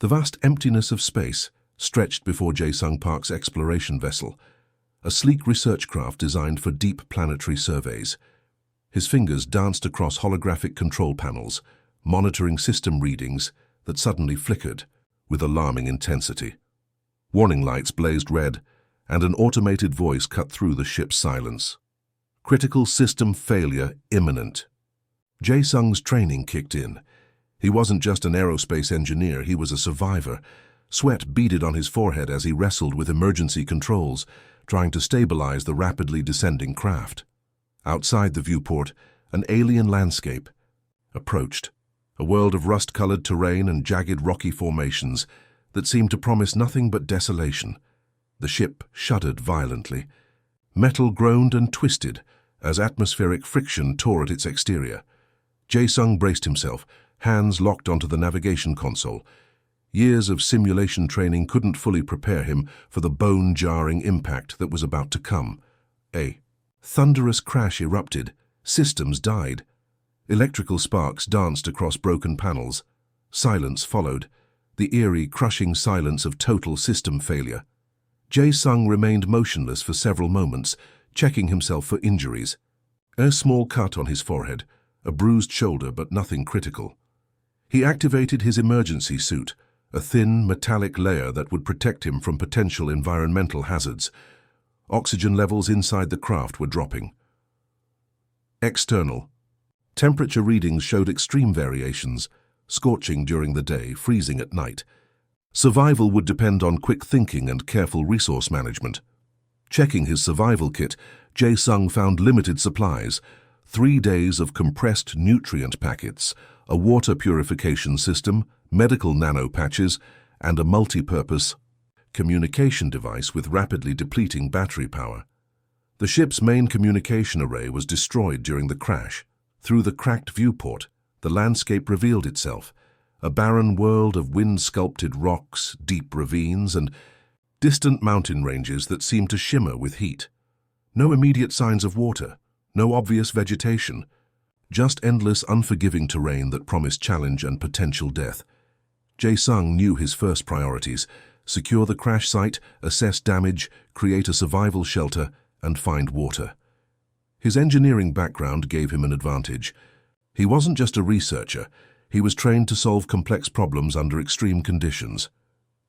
The vast emptiness of space stretched before Jae-sung Park's exploration vessel, a sleek research craft designed for deep planetary surveys. His fingers danced across holographic control panels, monitoring system readings that suddenly flickered with alarming intensity. Warning lights blazed red, and an automated voice cut through the ship's silence. Critical system failure imminent. Jae-sung's training kicked in. He wasn't just an aerospace engineer, he was a survivor. Sweat beaded on his forehead as he wrestled with emergency controls, trying to stabilize the rapidly descending craft. Outside the viewport, an alien landscape approached, a world of rust-colored terrain and jagged rocky formations that seemed to promise nothing but desolation. The ship shuddered violently. Metal groaned and twisted as atmospheric friction tore at its exterior. Jae-sung braced himself, hands locked onto the navigation console. Years of simulation training couldn't fully prepare him for the bone-jarring impact that was about to come. A thunderous crash erupted. Systems died. Electrical sparks danced across broken panels. Silence followed, the eerie, crushing silence of total system failure. Jae-sung remained motionless for several moments, checking himself for injuries. A small cut on his forehead, a bruised shoulder, but nothing critical. He activated his emergency suit, a thin, metallic layer that would protect him from potential environmental hazards. Oxygen levels inside the craft were dropping. External. Temperature readings showed extreme variations, scorching during the day, freezing at night. Survival would depend on quick thinking and careful resource management. Checking his survival kit, Jae-sung found limited supplies, 3 days of compressed nutrient packets, a water purification system, medical nanopatches, and a multi-purpose communication device with rapidly depleting battery power. The ship's main communication array was destroyed during the crash. Through the cracked viewport, the landscape revealed itself, a barren world of wind-sculpted rocks, deep ravines, and distant mountain ranges that seemed to shimmer with heat. No immediate signs of water, no obvious vegetation, just endless, unforgiving terrain that promised challenge and potential death. Jae-sung knew his first priorities: secure the crash site, assess damage, create a survival shelter, and find water. His engineering background gave him an advantage. He wasn't just a researcher, he was trained to solve complex problems under extreme conditions.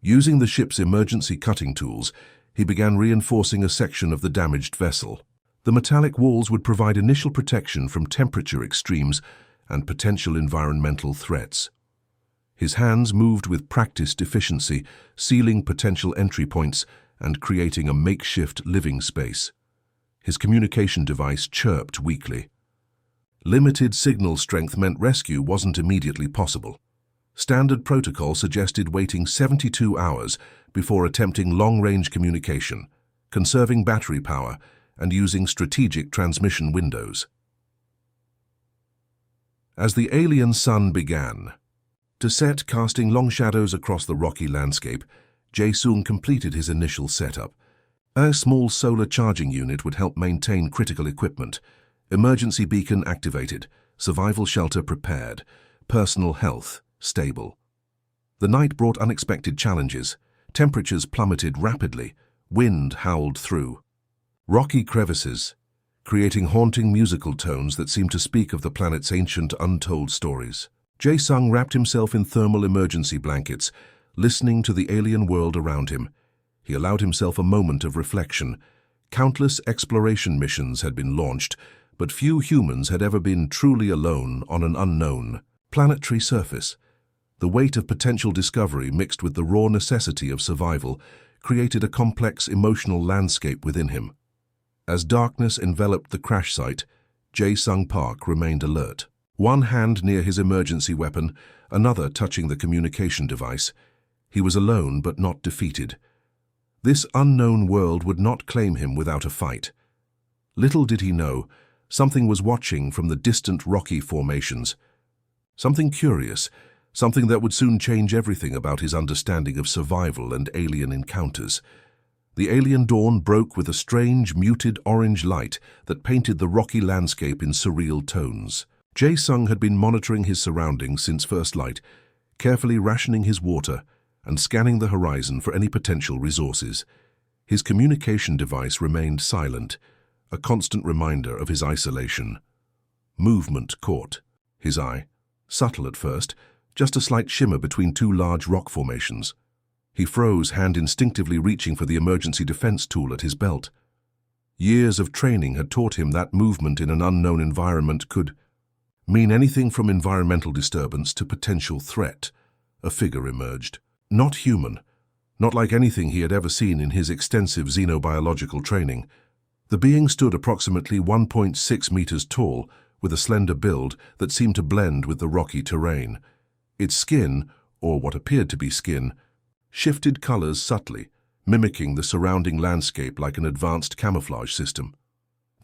Using the ship's emergency cutting tools, he began reinforcing a section of the damaged vessel. The metallic walls would provide initial protection from temperature extremes and potential environmental threats. His hands moved with practiced efficiency, sealing potential entry points and creating a makeshift living space. His communication device chirped weakly. Limited signal strength meant rescue wasn't immediately possible. Standard protocol suggested waiting 72 hours before attempting long-range communication, conserving battery power, and using strategic transmission windows. As the alien sun began to set, casting long shadows across the rocky landscape, Jae-sung completed his initial setup. A small solar charging unit would help maintain critical equipment. Emergency beacon activated, survival shelter prepared, personal health stable. The night brought unexpected challenges. Temperatures plummeted rapidly, wind howled through rocky crevices, creating haunting musical tones that seemed to speak of the planet's ancient, untold stories. Jae-sung wrapped himself in thermal emergency blankets, listening to the alien world around him. He allowed himself a moment of reflection. Countless exploration missions had been launched, but few humans had ever been truly alone on an unknown planetary surface. The weight of potential discovery mixed with the raw necessity of survival created a complex emotional landscape within him. As darkness enveloped the crash site, Jae-sung Park remained alert. One hand near his emergency weapon, another touching the communication device. He was alone but not defeated. This unknown world would not claim him without a fight. Little did he know, something was watching from the distant rocky formations. Something curious, something that would soon change everything about his understanding of survival and alien encounters. The alien dawn broke with a strange, muted orange light that painted the rocky landscape in surreal tones. Jae-sung had been monitoring his surroundings since first light, carefully rationing his water and scanning the horizon for any potential resources. His communication device remained silent, a constant reminder of his isolation. Movement caught his eye, subtle at first, just a slight shimmer between two large rock formations. He froze, hand instinctively reaching for the emergency defense tool at his belt. Years of training had taught him that movement in an unknown environment could mean anything from environmental disturbance to potential threat. A figure emerged. Not human, not like anything he had ever seen in his extensive xenobiological training. The being stood approximately 1.6 meters tall, with a slender build that seemed to blend with the rocky terrain. Its skin, or what appeared to be skin, shifted colors subtly, mimicking the surrounding landscape like an advanced camouflage system.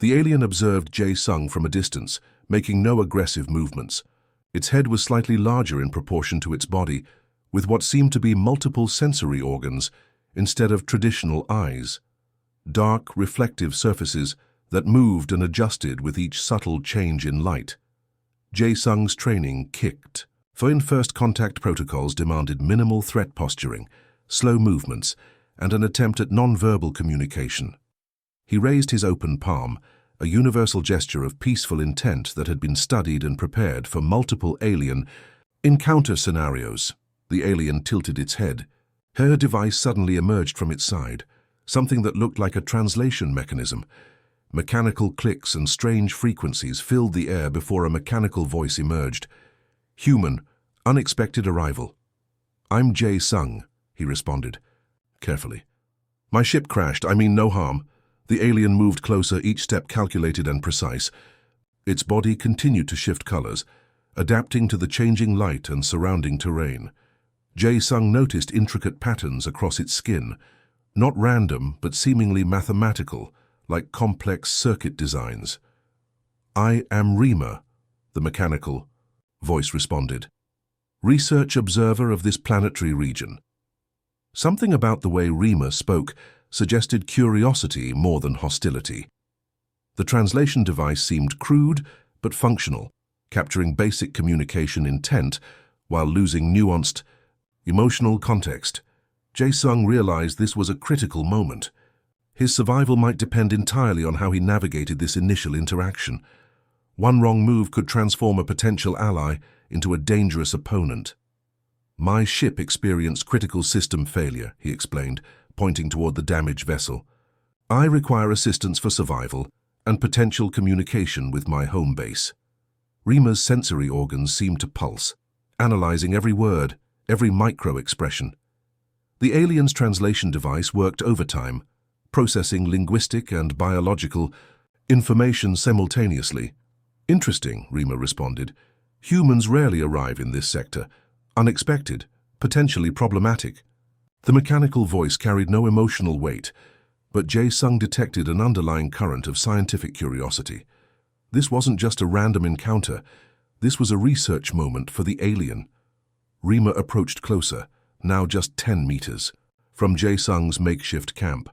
The alien observed Jae-sung from a distance, making no aggressive movements. Its head was slightly larger in proportion to its body, with what seemed to be multiple sensory organs instead of traditional eyes. Dark, reflective surfaces that moved and adjusted with each subtle change in light. Jae-sung's training kicked, for in first contact protocols demanded minimal threat posturing, slow movements, and an attempt at non-verbal communication. He raised his open palm, a universal gesture of peaceful intent that had been studied and prepared for multiple alien encounter scenarios. The alien tilted its head. Her device suddenly emerged from its side, something that looked like a translation mechanism. Mechanical clicks and strange frequencies filled the air before a mechanical voice emerged. Human, unexpected arrival. "I'm Jae-sung," he responded, carefully. "My ship crashed, I mean no harm." The alien moved closer, each step calculated and precise. Its body continued to shift colors, adapting to the changing light and surrounding terrain. Jae-sung noticed intricate patterns across its skin, not random but seemingly mathematical, like complex circuit designs. "I am Rima," the mechanical voice responded. "Research observer of this planetary region." Something about the way Rima spoke suggested curiosity more than hostility. The translation device seemed crude but functional, capturing basic communication intent while losing nuanced, emotional context. Jae-sung realized this was a critical moment. His survival might depend entirely on how he navigated this initial interaction. One wrong move could transform a potential ally into a dangerous opponent. "My ship experienced critical system failure," he explained, pointing toward the damaged vessel. "I require assistance for survival and potential communication with my home base." Rima's sensory organs seemed to pulse, analyzing every word, every micro-expression. The alien's translation device worked overtime, processing linguistic and biological information simultaneously. "Interesting," Rima responded. "Humans rarely arrive in this sector. Unexpected, potentially problematic." The mechanical voice carried no emotional weight, but Jae-sung detected an underlying current of scientific curiosity. This wasn't just a random encounter. This was a research moment for the alien. Rima approached closer, now just 10 meters, from Jae-sung's makeshift camp.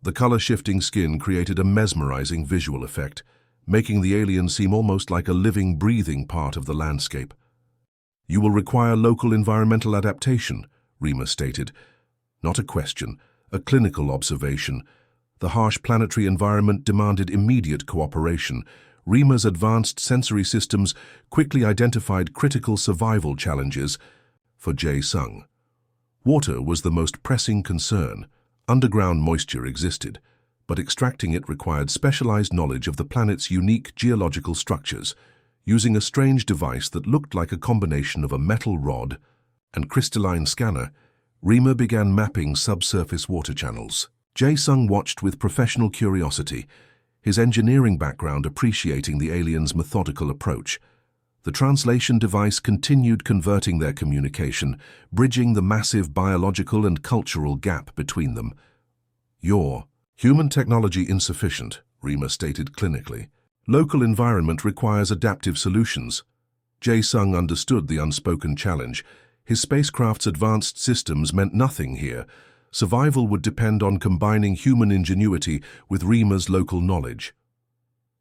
The color-shifting skin created a mesmerizing visual effect, making the alien seem almost like a living, breathing part of the landscape. "You will require local environmental adaptation," Rima stated. Not a question, a clinical observation. The harsh planetary environment demanded immediate cooperation. Rima's advanced sensory systems quickly identified critical survival challenges for Jae-sung. Water was the most pressing concern. Underground moisture existed, but extracting it required specialized knowledge of the planet's unique geological structures. Using a strange device that looked like a combination of a metal rod and crystalline scanner, Rima began mapping subsurface water channels. Jae-sung watched with professional curiosity, his engineering background appreciating the alien's methodical approach. The translation device continued converting their communication, bridging the massive biological and cultural gap between them. "Your human technology insufficient," Rima stated clinically. "Local environment requires adaptive solutions." Jae-sung understood the unspoken challenge. His spacecraft's advanced systems meant nothing here. Survival would depend on combining human ingenuity with Rima's local knowledge.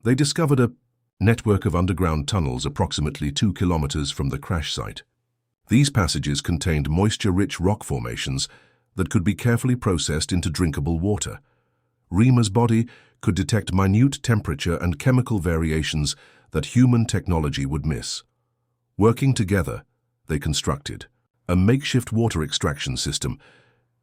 They discovered a network of underground tunnels approximately 2 kilometers from the crash site. These passages contained moisture-rich rock formations that could be carefully processed into drinkable water. Rima's body could detect minute temperature and chemical variations that human technology would miss. Working together, they constructed a makeshift water extraction system.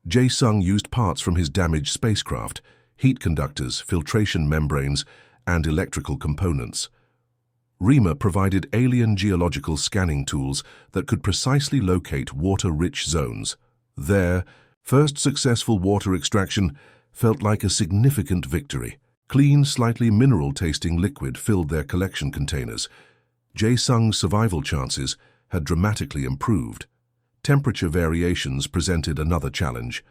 Jae-sung used parts from his damaged spacecraft, heat conductors, filtration membranes, and electrical components. Rima provided alien geological scanning tools that could precisely locate water-rich zones. Their first successful water extraction felt like a significant victory. Clean, slightly mineral-tasting liquid filled their collection containers. Jae-sung's survival chances had dramatically improved. Temperature variations presented another challenge.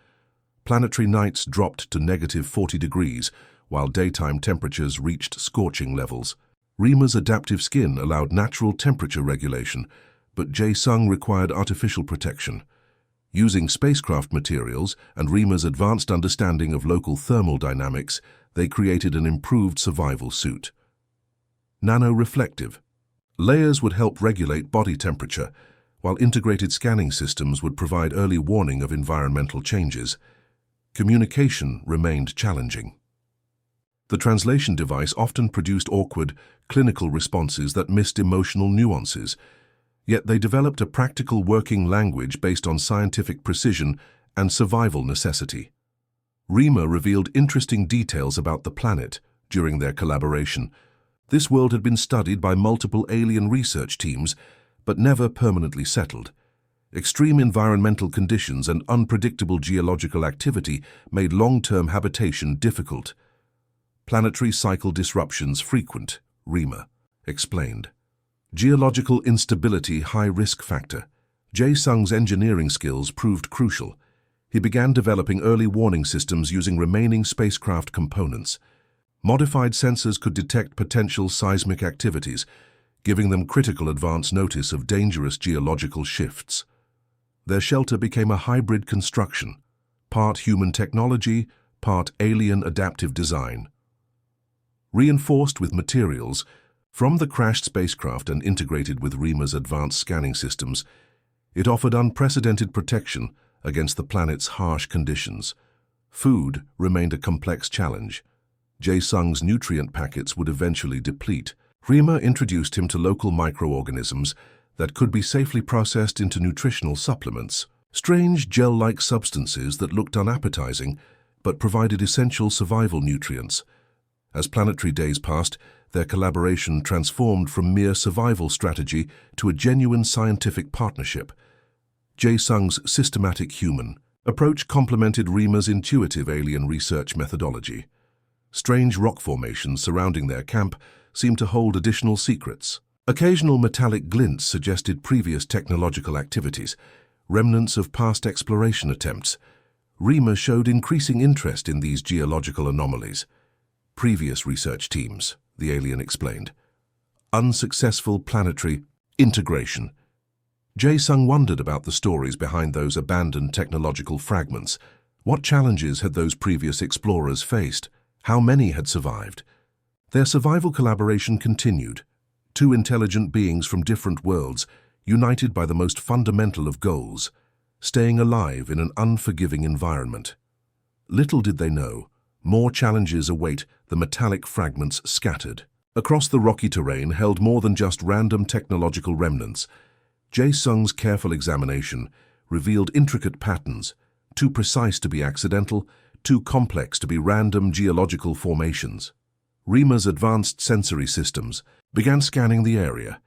Planetary nights dropped to -40 degrees, while daytime temperatures reached scorching levels. Rima's adaptive skin allowed natural temperature regulation, but Jae-sung required artificial protection. Using spacecraft materials and Rima's advanced understanding of local thermal dynamics, they created an improved survival suit. Nano-reflective. Layers would help regulate body temperature, while integrated scanning systems would provide early warning of environmental changes. Communication remained challenging. The translation device often produced awkward, clinical responses that missed emotional nuances, yet they developed a practical working language based on scientific precision and survival necessity. Rima revealed interesting details about the planet during their collaboration. This world had been studied by multiple alien research teams, but never permanently settled. Extreme environmental conditions and unpredictable geological activity made long-term habitation difficult. Planetary cycle disruptions frequent, Rima explained. Geological instability high risk factor. Jae-sung's engineering skills proved crucial. He began developing early warning systems using remaining spacecraft components. Modified sensors could detect potential seismic activities, giving them critical advance notice of dangerous geological shifts. Their shelter became a hybrid construction, part human technology, part alien adaptive design. Reinforced with materials from the crashed spacecraft and integrated with Rima's advanced scanning systems, it offered unprecedented protection against the planet's harsh conditions. Food remained a complex challenge. Jae-sung's nutrient packets would eventually deplete. Rima introduced him to local microorganisms that could be safely processed into nutritional supplements, strange gel-like substances that looked unappetizing but provided essential survival nutrients. As planetary days passed, their collaboration transformed from mere survival strategy to a genuine scientific partnership. Jae-sung's systematic human approach complemented Rima's intuitive alien research methodology. Strange rock formations surrounding their camp seemed to hold additional secrets. Occasional metallic glints suggested previous technological activities, remnants of past exploration attempts. Rima showed increasing interest in these geological anomalies. Previous research teams, the alien explained. Unsuccessful planetary integration. Jae-sung wondered about the stories behind those abandoned technological fragments. What challenges had those previous explorers faced? How many had survived? Their survival collaboration continued. Two intelligent beings from different worlds, united by the most fundamental of goals, staying alive in an unforgiving environment. Little did they know, more challenges await the metallic fragments scattered. Across the rocky terrain held more than just random technological remnants. Jae-sung's careful examination revealed intricate patterns, too precise to be accidental, too complex to be random geological formations. Rima's advanced sensory systems began scanning the area,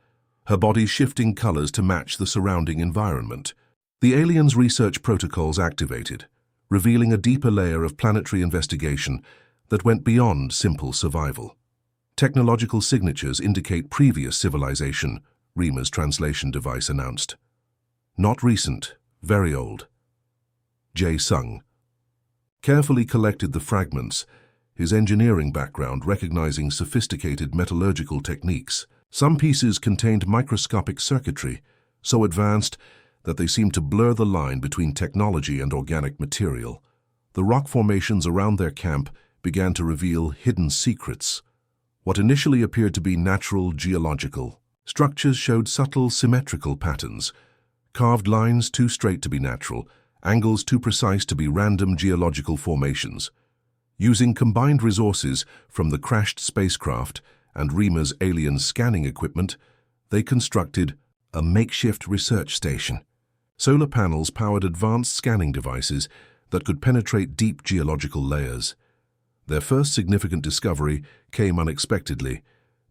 her body shifting colors to match the surrounding environment. The aliens' research protocols activated, revealing a deeper layer of planetary investigation that went beyond simple survival. Technological signatures indicate previous civilization, Rima's translation device announced. Not recent, very old. Jae-sung carefully collected the fragments, his engineering background recognizing sophisticated metallurgical techniques. Some pieces contained microscopic circuitry, so advanced that they seemed to blur the line between technology and organic material. The rock formations around their camp began to reveal hidden secrets. What initially appeared to be natural geological structures showed subtle symmetrical patterns, Carved lines too straight to be natural, angles too precise to be random geological formations. Using combined resources from the crashed spacecraft and Rima's alien scanning equipment, they constructed a makeshift research station. Solar panels powered advanced scanning devices that could penetrate deep geological layers. Their first significant discovery came unexpectedly.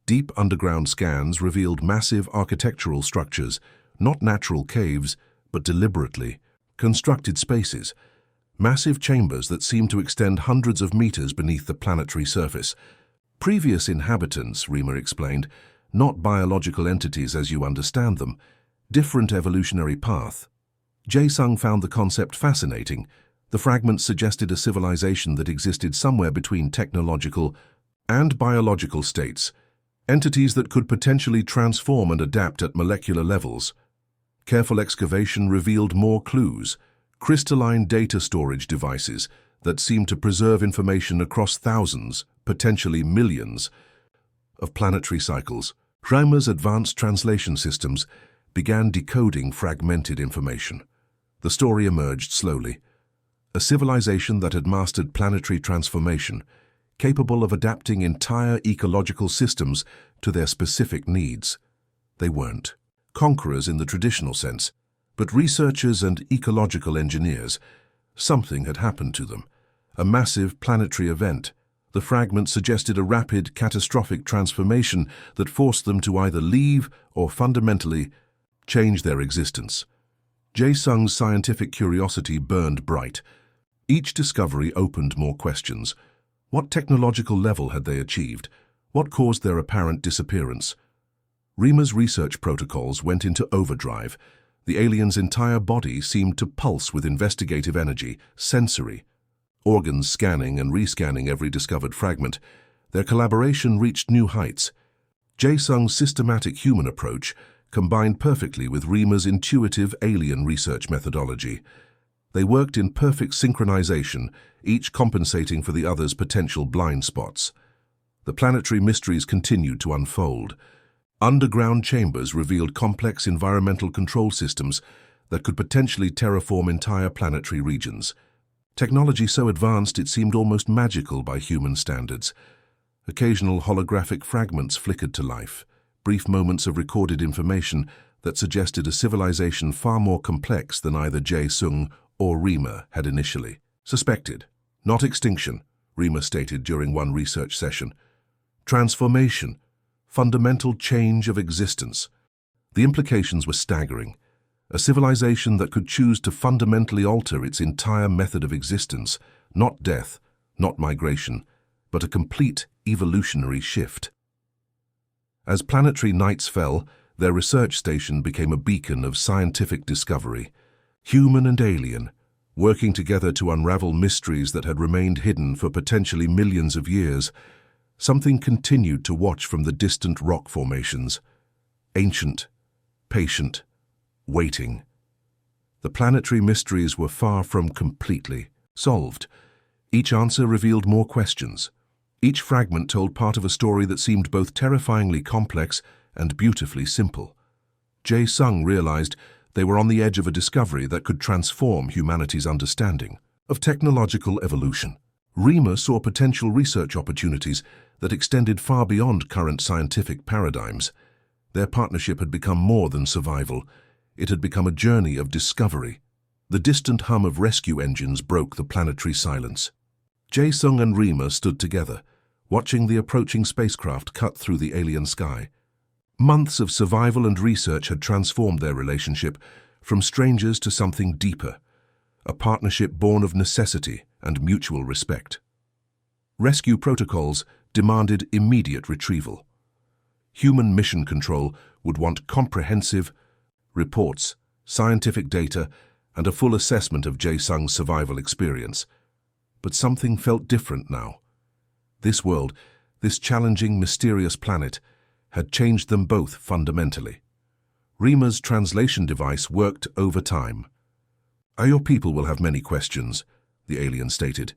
Deep underground scans revealed massive architectural structures, not natural caves, but deliberately constructed spaces. Massive chambers that seemed to extend hundreds of meters beneath the planetary surface. Previous inhabitants, Rima explained, not biological entities as you understand them, different evolutionary path. Jae-sung found the concept fascinating. The fragments suggested a civilization that existed somewhere between technological and biological states, entities that could potentially transform and adapt at molecular levels. Careful excavation revealed more clues, crystalline data storage devices that seemed to preserve information across thousands, potentially millions, of planetary cycles. Rima's advanced translation systems began decoding fragmented information. The story emerged slowly. A civilization that had mastered planetary transformation, capable of adapting entire ecological systems to their specific needs. They weren't conquerors in the traditional sense, but researchers and ecological engineers. Something had happened to them. A massive planetary event. The fragments suggested a rapid, catastrophic transformation that forced them to either leave or fundamentally change their existence. Jae-sung's scientific curiosity burned bright. Each discovery opened more questions. What technological level had they achieved? What caused their apparent disappearance? Rima's research protocols went into overdrive. The alien's entire body seemed to pulse with investigative energy, sensory, organs scanning and rescanning every discovered fragment. Their collaboration reached new heights. Jae-sung's systematic human approach combined perfectly with Rima's intuitive alien research methodology. They worked in perfect synchronization, each compensating for the other's potential blind spots. The planetary mysteries continued to unfold. Underground chambers revealed complex environmental control systems that could potentially terraform entire planetary regions. Technology so advanced it seemed almost magical by human standards. Occasional holographic fragments flickered to life, brief moments of recorded information that suggested a civilization far more complex than either Jae-sung or Rima had initially suspected. Not extinction, Rima stated during one research session. Transformation, fundamental change of existence. The implications were staggering. A civilization that could choose to fundamentally alter its entire method of existence, not death, not migration, but a complete evolutionary shift. As planetary nights fell, their research station became a beacon of scientific discovery. Human and alien, working together to unravel mysteries that had remained hidden for potentially millions of years. Something continued to watch from the distant rock formations. Ancient, patient, waiting. The planetary mysteries were far from completely solved. Each answer revealed more questions. Each fragment told part of a story that seemed both terrifyingly complex and beautifully simple. Jae-sung realized they were on the edge of a discovery that could transform humanity's understanding of technological evolution. Rima saw potential research opportunities that extended far beyond current scientific paradigms. Their partnership had become more than survival. It had become a journey of discovery. The distant hum of rescue engines broke the planetary silence. Jae-sung and Rima stood together, watching the approaching spacecraft cut through the alien sky. Months of survival and research had transformed their relationship from strangers to something deeper, a partnership born of necessity and mutual respect. Rescue protocols demanded immediate retrieval. Human mission control would want comprehensive reports, scientific data, and a full assessment of Jae-sung's survival experience. But something felt different now. This world, this challenging, mysterious planet, had changed them both fundamentally. Rima's translation device worked over time. Your people will have many questions, the alien stated.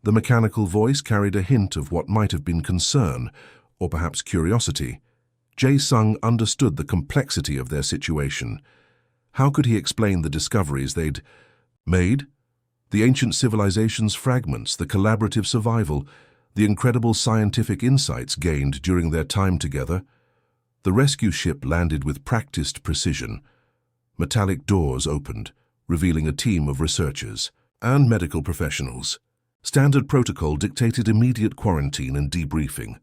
The mechanical voice carried a hint of what might have been concern, or perhaps curiosity. Jae-sung understood the complexity of their situation. How could he explain the discoveries they'd made? The ancient civilization's fragments, the collaborative survival, the incredible scientific insights gained during their time together. The rescue ship landed with practiced precision. Metallic doors opened, revealing a team of researchers and medical professionals. Standard protocol dictated immediate quarantine and debriefing.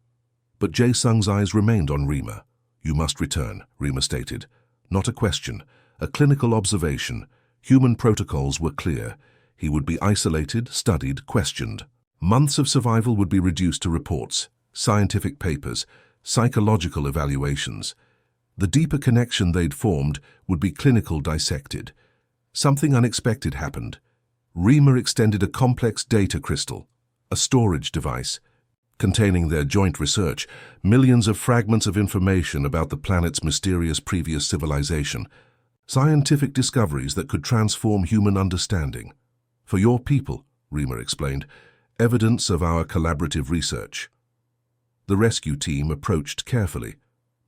But Jae-sung's eyes remained on Rima. "You must return," Rima stated. Not a question, a clinical observation. Human protocols were clear. He would be isolated, studied, questioned. Months of survival would be reduced to reports, scientific papers, psychological evaluations. The deeper connection they'd formed would be clinical dissected. Something unexpected happened. Rima extended a complex data crystal, a storage device, containing their joint research, millions of fragments of information about the planet's mysterious previous civilization, scientific discoveries that could transform human understanding. "For your people," Rima explained, "evidence of our collaborative research." The rescue team approached carefully.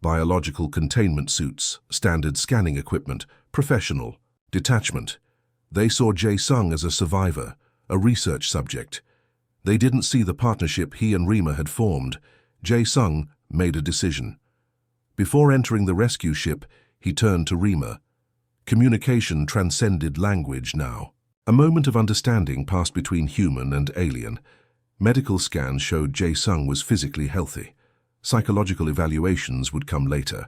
Biological containment suits, standard scanning equipment, professional detachment. They saw Jae-sung as a survivor, a research subject. They didn't see the partnership he and Rima had formed. Jae-sung made a decision. Before entering the rescue ship, he turned to Rima. Communication transcended language now. A moment of understanding passed between human and alien. Medical scans showed Jae-sung was physically healthy. Psychological evaluations would come later.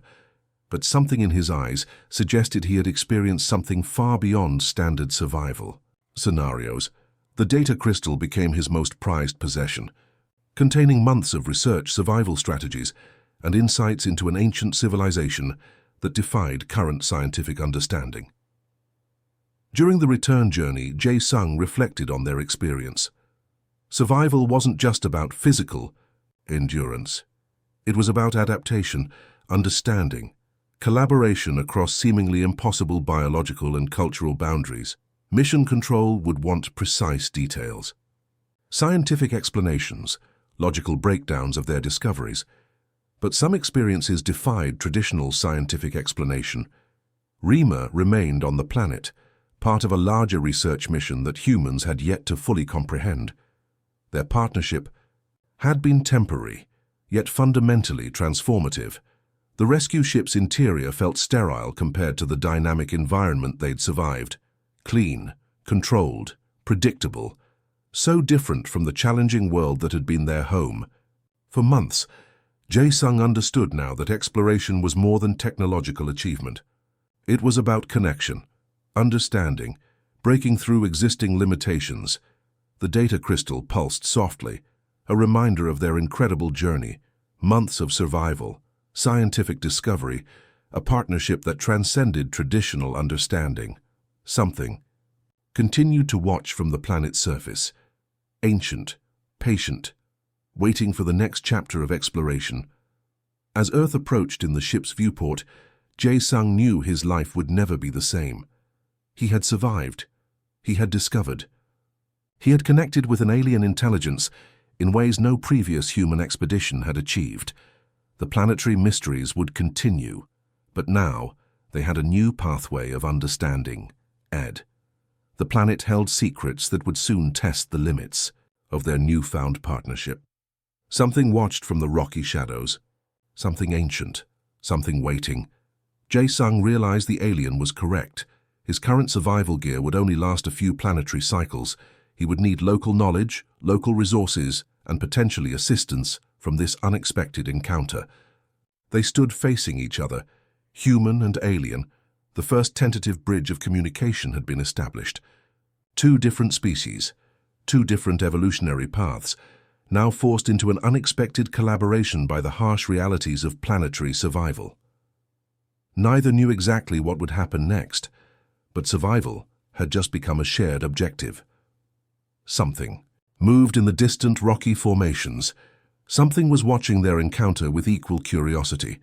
But something in his eyes suggested he had experienced something far beyond standard survival scenarios. The data crystal became his most prized possession, containing months of research, survival strategies, and insights into an ancient civilization that defied current scientific understanding. During the return journey, Jae-sung reflected on their experience. Survival wasn't just about physical endurance. It was about adaptation, understanding, collaboration across seemingly impossible biological and cultural boundaries. Mission control would want precise details. Scientific explanations, logical breakdowns of their discoveries. But some experiences defied traditional scientific explanation. Rima remained on the planet, part of a larger research mission that humans had yet to fully comprehend. Their partnership had been temporary, yet fundamentally transformative. The rescue ship's interior felt sterile compared to the dynamic environment they'd survived. Clean, controlled, predictable, so different from the challenging world that had been their home. For months, Jae-sung understood now that exploration was more than technological achievement. It was about connection, understanding, breaking through existing limitations. The data crystal pulsed softly, a reminder of their incredible journey, months of survival, scientific discovery, a partnership that transcended traditional understanding. Something continued to watch from the planet's surface, ancient, patient, waiting for the next chapter of exploration. As Earth approached in the ship's viewport, Jae-sung knew his life would never be the same. He had survived. He had discovered. He had connected with an alien intelligence in ways no previous human expedition had achieved. The planetary mysteries would continue, but now they had a new pathway of understanding. The planet held secrets that would soon test the limits of their newfound partnership. Something watched from the rocky shadows, something ancient, something waiting. Jae-sung realized the alien was correct. His current survival gear would only last a few planetary cycles. He would need local knowledge, local resources, and potentially assistance from this unexpected encounter. They stood facing each other, human and alien. The first tentative bridge of communication had been established. Two different species, two different evolutionary paths, now forced into an unexpected collaboration by the harsh realities of planetary survival. Neither knew exactly what would happen next, but survival had just become a shared objective. Something moved in the distant rocky formations. Something was watching their encounter with equal curiosity.